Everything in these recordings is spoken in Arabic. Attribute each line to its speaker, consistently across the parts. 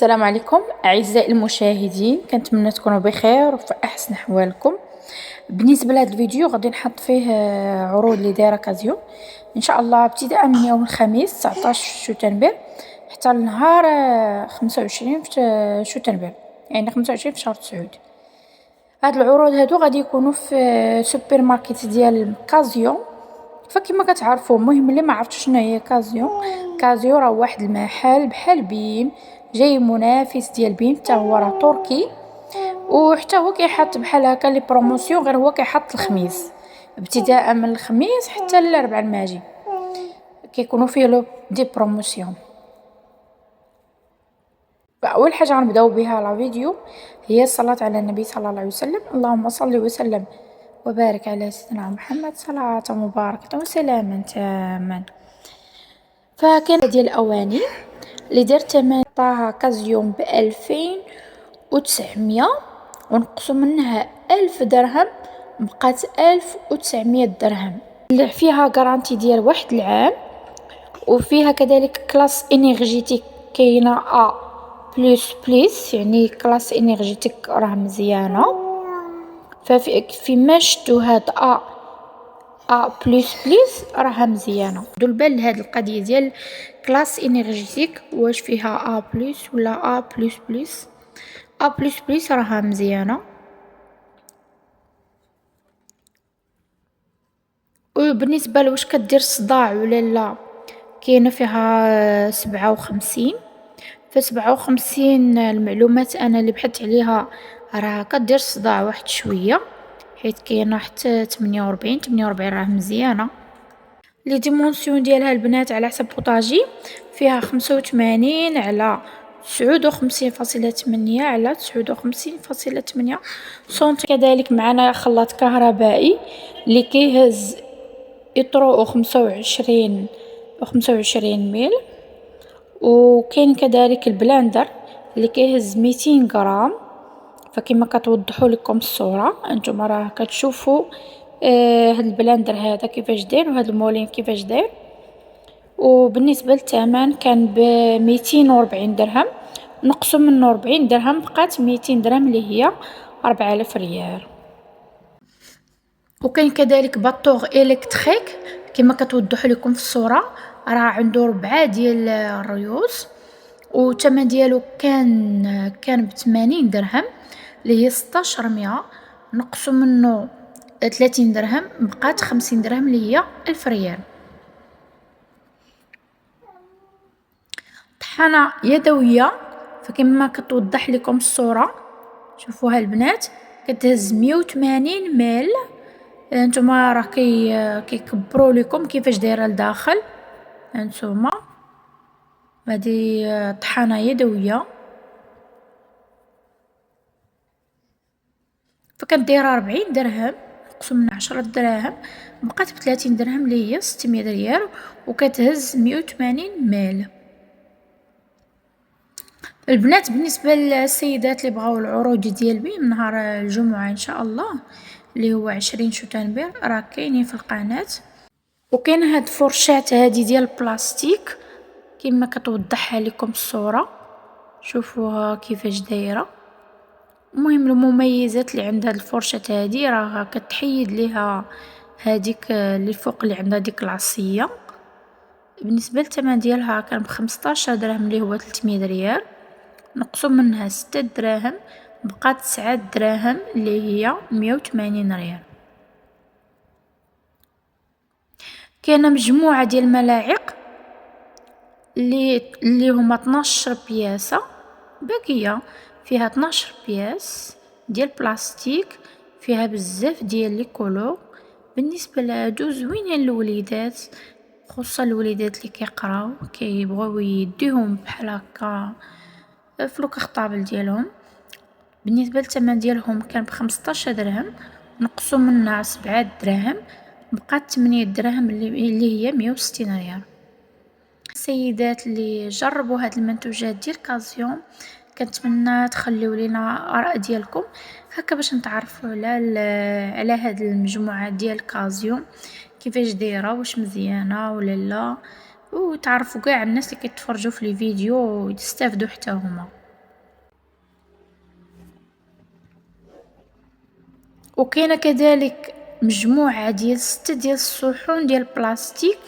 Speaker 1: السلام عليكم أعزائي المشاهدين، كنتمنى تكونوا بخير وفي أحسن أحوالكم. بالنسبة لهذا الفيديو غادي نحط فيه عروض اللي دايرة كازيو إن شاء الله ابتداء من يوم الخميس 19 شتنبر حتى لنهار 25 في شتنبر، يعني 25 في شهر تسعود. هاد العروض هادو غادي يكونوا في سوبر ماركت ديال كازيو. فكما كتعرفوا، المهم اللي ما عرفتش شنو هي كازيو راه واحد المحل بحال بيم، جاي منافس ديال بيم، حتى هو راه تركي، وحتى هو كيحط بحال هكا لي بروموسيون، غير هو كيحط الخميس ابتداء من الخميس حتى الاربعاء الماجي كيكونوا فيه لو دي بروموسيون. فاول حاجه غنبداو بها لا فيديو هي الصلاه على النبي صلى الله عليه وسلم. اللهم صل وسلم وبارك على سيدنا محمد صلاة مباركة وسلاما تاما. فكان ديال الأواني اللي دار تمن طاها كازيوم ب2900 ونقصوا منها 1000 درهم بقات 1900 درهم. فيها غارانتي ديال 1 العام، وفيها كذلك كلاس انرجيتيك كاينه A بلس بلس، يعني كلاس انرجيتيك راه مزيانه. ففي ما شفتو هاد A بلس بلس راها مزيانه. دو البال لهاد القضيه ديال كلاس انرجيتيك، واش فيها A بلس ولا A بلس بلس. A بلس بلس راها مزيانه. وبالنسبه لواش كدير صداع ولا لا، كاينه فيها 57. ف57 المعلومات انا اللي بحثت عليها راه كدير صداع واحد شويه، حيت كاينه حتى 48 راه مزيانه. لي ديمونسيون ديالها البنات على حسب بوطاجي فيها 85 على 59.8 على 59.8 سنتي. كذلك معنا خلاط كهربائي اللي كيهز إطرو 25 ميل. وكاين كذلك البلاندر اللي كيهز 200 غرام. فكما كتوضحوا لكم الصوره انتم راه كتشوفوا هاد البلاندر هذا كيفاش داير، وهاد المولين كيفاش داير. وبالنسبه للثمن كان ب 240 درهم، نقصوا منه 40 درهم بقات 200 درهم اللي هي 4000 ريال. وكاين كذلك باطوغ الكتريك كما كتوضحوا لكم في الصوره، راه عنده 4 ديال الريوس، والثمن ديالو كان ب 80 درهم اللي هي 1600، نقصوا منه 30 درهم بقات 50 درهم اللي هي 1000 ريال. طحانة يدوية، فكما كتوضح لكم الصورة شوفوها البنات، كتهز 180 ميل. هانتوما راه كيكبروا لكم كيفاش دايره لداخل. هانتوما هذه طحانة يدوية، فكانت دايره 40 درهم، نقصوا من 10 دراهم بقات ب30 درهم اللي هي 600 ريال، وكتهز 180 ميل. البنات بالنسبه للسيدات اللي بغاو العروض ديال بيم نهار الجمعه ان شاء الله اللي هو 20 شتنبر راه كاينين في القناه. وكاين هاد فرشات هادي ديال البلاستيك كما كتوضحها لكم الصوره، شوفوها كيفاش دايره. المهم المميزات اللي عند هاد الفرشات هادي راه كتحيد ليها هاديك اللي فوق اللي عندها ديك العصيه. بالنسبه للثمن ديالها كان ب15 درهم اللي هو 300 ريال، نقصوا منها 6 دراهم بقات 9 دراهم اللي هي 180 ريال. كاينه مجموعه ديال الملاعق اللي هما 12 بياسه باقيه، فيها 12 بياس ديال بلاستيك، فيها بزاف ديال لي كولور. بالنسبه لهادو زوينين الوليدات، خصوصا الوليدات اللي كيقراو كيبغيو يديهم بحال هكا في الكارطابل ديالهم. بالنسبه للثمن ديالهم كان ب15 درهم، نقصوا منها 7 دراهم بقات 8 دراهم اللي هي 160 ريال. السيدات اللي جربوا هاد المنتوجات ديال كازيوم كنتمنى تخليو لينا اراء ديالكم هكا باش نتعرفوا على هاد المجموعه ديال كازيوم كيفاش دايره، واش مزيانه ولا لا، وتعرفوا كاع الناس اللي كيتفرجوا في لي فيديو ويستافدوا حتى هما. وكاينه كذلك مجموعه ديال 6 ديال الصحون ديال البلاستيك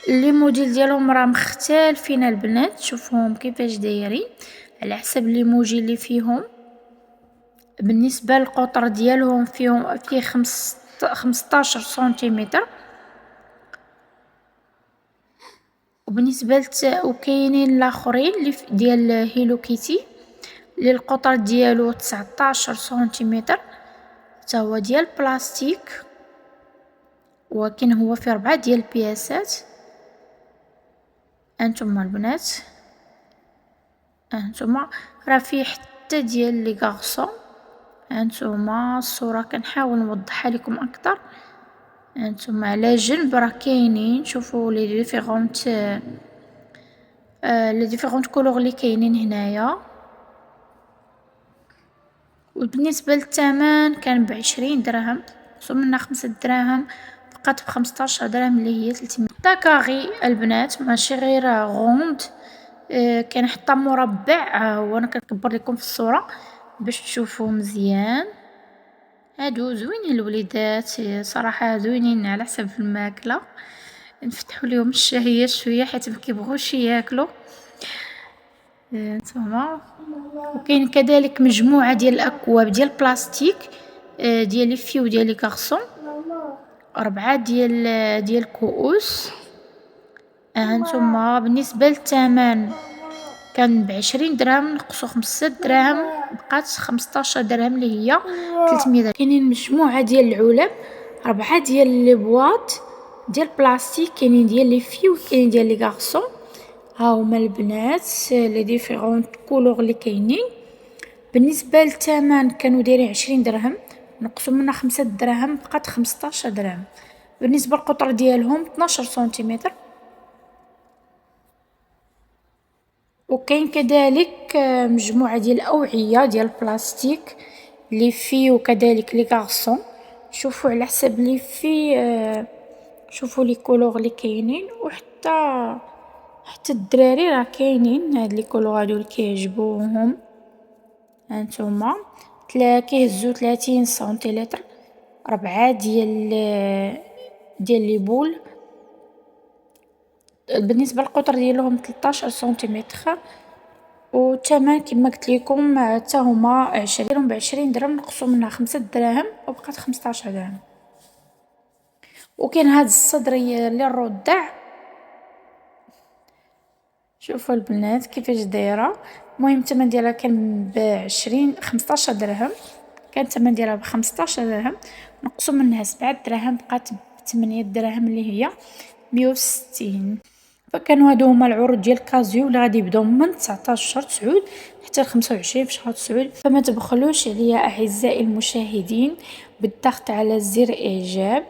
Speaker 1: اللي موديل ديالهم راه مختلفين البنات. شوفوهم كيفاش دايرين على حسب لي موجي اللي فيهم. بالنسبه للقطر ديالهم فيه 15 سنتيمتر. وبالنسبه وكاينين الاخرين اللي ديال هيلو كيتي اللي القطر ديالو 19 سنتيمتر، حتى هو ديال بلاستيك، ولكن هو فيه 4 ديال البياسات. انتم البنات، انتم راه فيه حتى ديال لي غارسون. انتم الصوره كنحاول نوضحها لكم اكثر. انتم على جنب راه كاينين، شوفوا لي ديفيرونت كولور اللي كاينين هنايا. وبالنسبه للثمن كان ب20 درهم، نقصوا منها 5 دراهم، بقات ب15 درهم اللي هي 300. داكاغي البنات ماشي غير غوند، كان حتى مربع، وانا كنكبر لكم في الصوره باش تشوفوه مزيان. هادو زوينين الوليدات صراحه، زوينين على حسب الماكله، نفتحوا لهم الشهيه شويه حيت ما كيبغوش ياكلوا. نتوما وكاين كذلك مجموعه ديال الاكواب ديال البلاستيك، ديال لي في وديال لي كارسون، 4 ديال الكؤوس. هانتوما بالنسبه للثمن كان ب20 درهم، نقصوا 5 دراهم، بقات 15 درهم اللي هي 300 درهم. كاينين مجموعه ديال العلب، 4 ديال لي بواط ديال البلاستيك، كاينين ديال لي في وكاينين ديال لي غارسون. ها هما البنات لي ديفيرونت كولور اللي كاينين. بالنسبه للثمن كانوا دايرين 20 درهم، نقصوا منها 5 دراهم، بقات 15 درهم. بالنسبه للقطر ديالهم 12 سنتيمتر. وكاين كذلك مجموعه ديال الاوعيه ديال البلاستيك لي في وكذلك لي غارسون. شوفوا على حسب لي في، شوفوا لي كولور اللي كاينين، حتى الدراري راه كاينين هاد لي كولور هادو اللي كيعجبوهم. هانتوما كيهزو 30 سنتيلتر، 4 ديال لي بول. بالنسبه للقطر ديالهم 13 سنتيمتر. والثمن كما قلت لكم حتى هما 20 درهم، نقصوا منها 5 دراهم وبقات 15 درهم. وكاين هاد الصدريه للرضع، شوفوا البنات كيفاش دايره. المهم الثمن ديالها كان ب15 درهم، كان الثمن ديالها ب15 درهم، نقصوا منها 7 دراهم، بقات ب8 دراهم اللي هي 160. فكانوا هادو هما العروض ديال كازيو اللي غادي يبداو من 19 شهر 9 حتى 25 في شهر 9. فما تبخلوش عليا اعزائي المشاهدين بالضغط على زر اعجاب،